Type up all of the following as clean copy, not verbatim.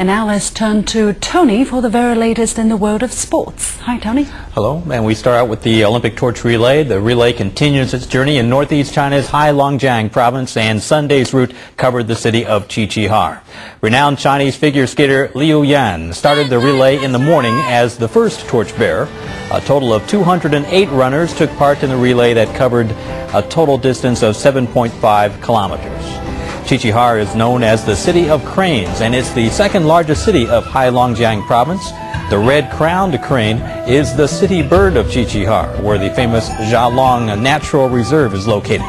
And now let's turn to Tony for the very latest in the world of sports. Hi, Tony. Hello, and we start out with the Olympic torch relay. The relay continues its journey in northeast China's Heilongjiang province, and Sunday's route covered the city of Qiqihar. Renowned Chinese figure skater Liu Yan started the relay in the morning as the first torchbearer. A total of 208 runners took part in the relay that covered a total distance of 7.5 kilometers. Qiqihar is known as the City of Cranes, and it's the second largest city of Heilongjiang province. The red-crowned crane is the city bird of Qiqihar, where the famous Jialong Natural Reserve is located.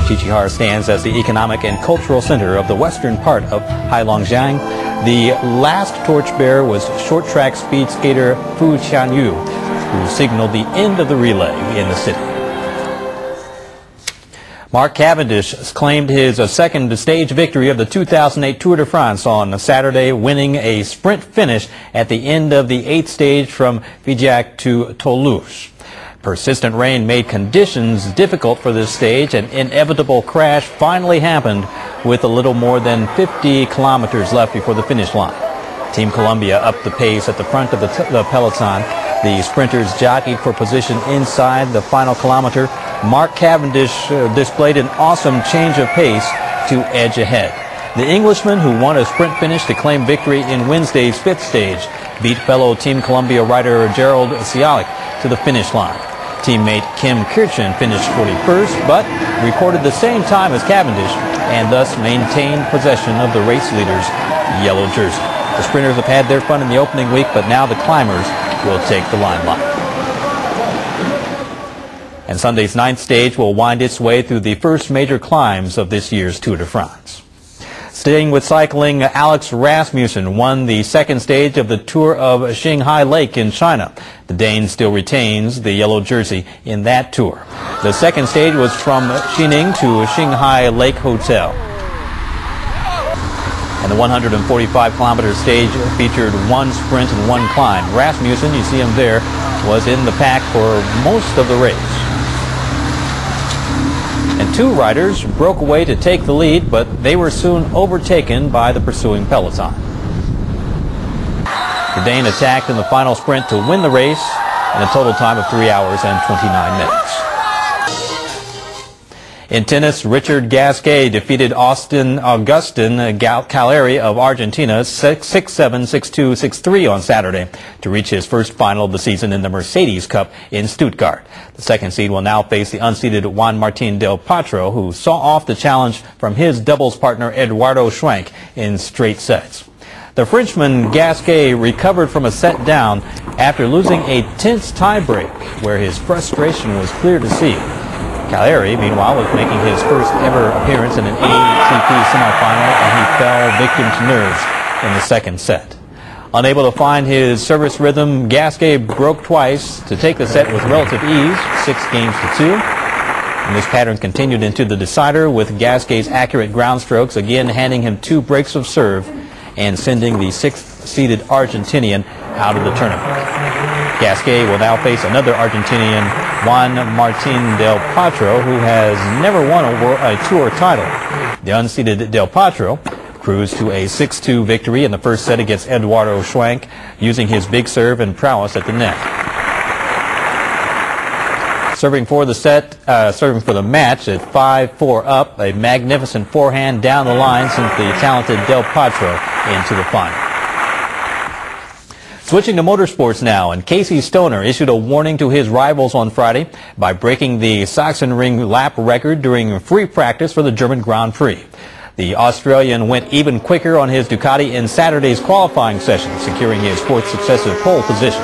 Qiqihar stands as the economic and cultural center of the western part of Heilongjiang. The last torchbearer was short-track speed skater Fu Qianyu, who signaled the end of the relay in the city. Mark Cavendish claimed his second stage victory of the 2008 Tour de France on Saturday, winning a sprint finish at the end of the 8th stage from Figeac to Toulouse. Persistent rain made conditions difficult for this stage. An inevitable crash finally happened with a little more than 50 kilometers left before the finish line. Team Columbia upped the pace at the front of the peloton. The sprinters jockeyed for position inside the final kilometer. Mark Cavendish displayed an awesome change of pace to edge ahead. The Englishman, who won a sprint finish to claim victory in Wednesday's 5th stage, beat fellow Team Columbia rider Gerald Cialik to the finish line. Teammate Kim Kirchen finished 41st, but recorded the same time as Cavendish and thus maintained possession of the race leader's yellow jersey. The sprinters have had their fun in the opening week, but now the climbers will take the limelight. And Sunday's 9th stage will wind its way through the first major climbs of this year's Tour de France. Staying with cycling, Alex Rasmussen won the 2nd stage of the Tour of Qinghai Lake in China. The Dane still retains the yellow jersey in that tour. The 2nd stage was from Xining to Qinghai Lake Hotel. And the 145-kilometer stage featured one sprint and one climb. Rasmussen, you see him there, was in the pack for most of the race. And two riders broke away to take the lead, but they were soon overtaken by the pursuing peloton. The Dane attacked in the final sprint to win the race in a total time of 3 hours and 29 minutes. In tennis, Richard Gasquet defeated Augustin Caleri of Argentina 6-7, 6-2, 6-3 on Saturday to reach his first final of the season in the Mercedes Cup in Stuttgart. The second seed will now face the unseeded Juan Martín del Potro, who saw off the challenge from his doubles partner Eduardo Schwenk in straight sets. The Frenchman Gasquet recovered from a set down after losing a tense tiebreak, where his frustration was clear to see. Caleri, meanwhile, was making his first ever appearance in an ATP semifinal, and he fell victim to nerves in the second set. Unable to find his service rhythm, Gasquet broke twice to take the set with relative ease, 6-2. And this pattern continued into the decider, with Gasquet's accurate ground strokes again handing him 2 breaks of serve and sending the 6th-seeded Argentinian out of the tournament. Gasquet will now face another Argentinian, Juan Martín del Potro, who has never won a tour title. The unseeded del Potro cruised to a 6-2 victory in the first set against Eduardo Schwenk, using his big serve and prowess at the net. Serving for the match at 5-4 up, a magnificent forehand down the line sent the talented del Potro into the final. Switching to motorsports now, and Casey Stoner issued a warning to his rivals on Friday by breaking the Sachsenring lap record during free practice for the German Grand Prix. The Australian went even quicker on his Ducati in Saturday's qualifying session, securing his 4th successive pole position.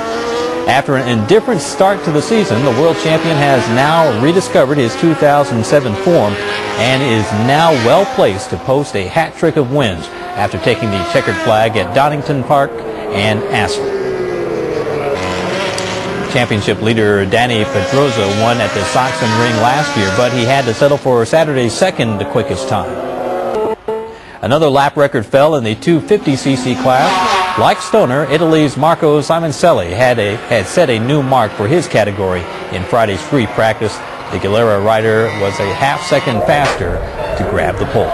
After an indifferent start to the season, the world champion has now rediscovered his 2007 form and is now well placed to post a hat trick of wins after taking the checkered flag at Donington Park and Assen. Championship leader Danny Pedrosa won at the Sachsenring last year, but he had to settle for Saturday's second quickest time. Another lap record fell in the 250cc class. Like Stoner, Italy's Marco Simoncelli had set a new mark for his category in Friday's free practice. The Galera rider was a half-second faster to grab the pole.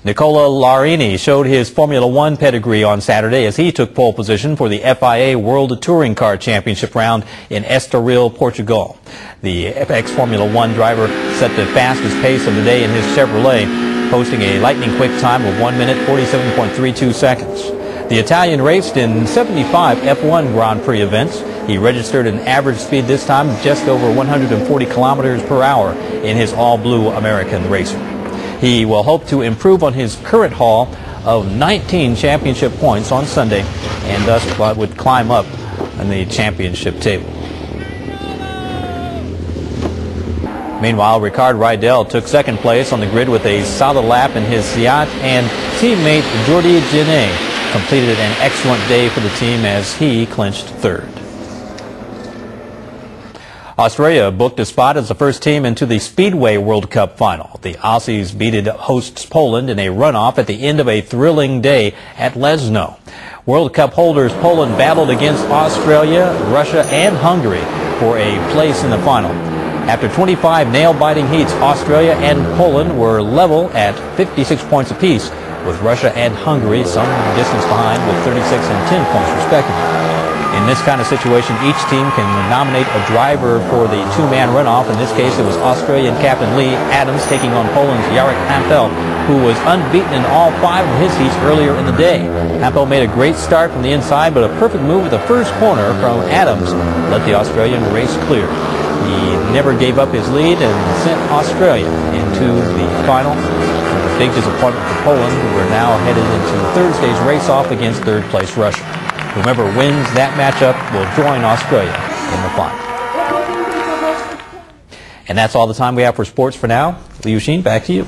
Nicola Larini showed his Formula One pedigree on Saturday as he took pole position for the FIA World Touring Car Championship round in Estoril, Portugal. The ex-Formula One driver set the fastest pace of the day in his Chevrolet, posting a lightning-quick time of 1 minute 47.32 seconds. The Italian raced in 75 F1 Grand Prix events. He registered an average speed this time of just over 140 kilometers per hour in his all-blue American racer. He will hope to improve on his current haul of 19 championship points on Sunday and thus would climb up on the championship table. Meanwhile, Ricard Rydell took second place on the grid with a solid lap in his Seat, and teammate Jordi Genet completed an excellent day for the team as he clinched third. Australia booked a spot as the first team into the Speedway World Cup final. The Aussies beat hosts Poland in a runoff at the end of a thrilling day at Leszno. World Cup holders Poland battled against Australia, Russia, and Hungary for a place in the final. After 25 nail-biting heats, Australia and Poland were level at 56 points apiece, with Russia and Hungary some distance behind with 36 and 10 points respectively. In this kind of situation, each team can nominate a driver for the two-man runoff. In this case, it was Australian captain Lee Adams taking on Poland's Jarek Hampel, who was unbeaten in all 5 of his heats earlier in the day. Hampel made a great start from the inside, but a perfect move at the first corner from Adams let the Australian race clear. He never gave up his lead and sent Australia into the final. A big disappointment for Poland, who are now headed into Thursday's race-off against third-place Russia. Whomever wins that matchup will join Australia in the final. And that's all the time we have for sports for now. Liu Xin, back to you.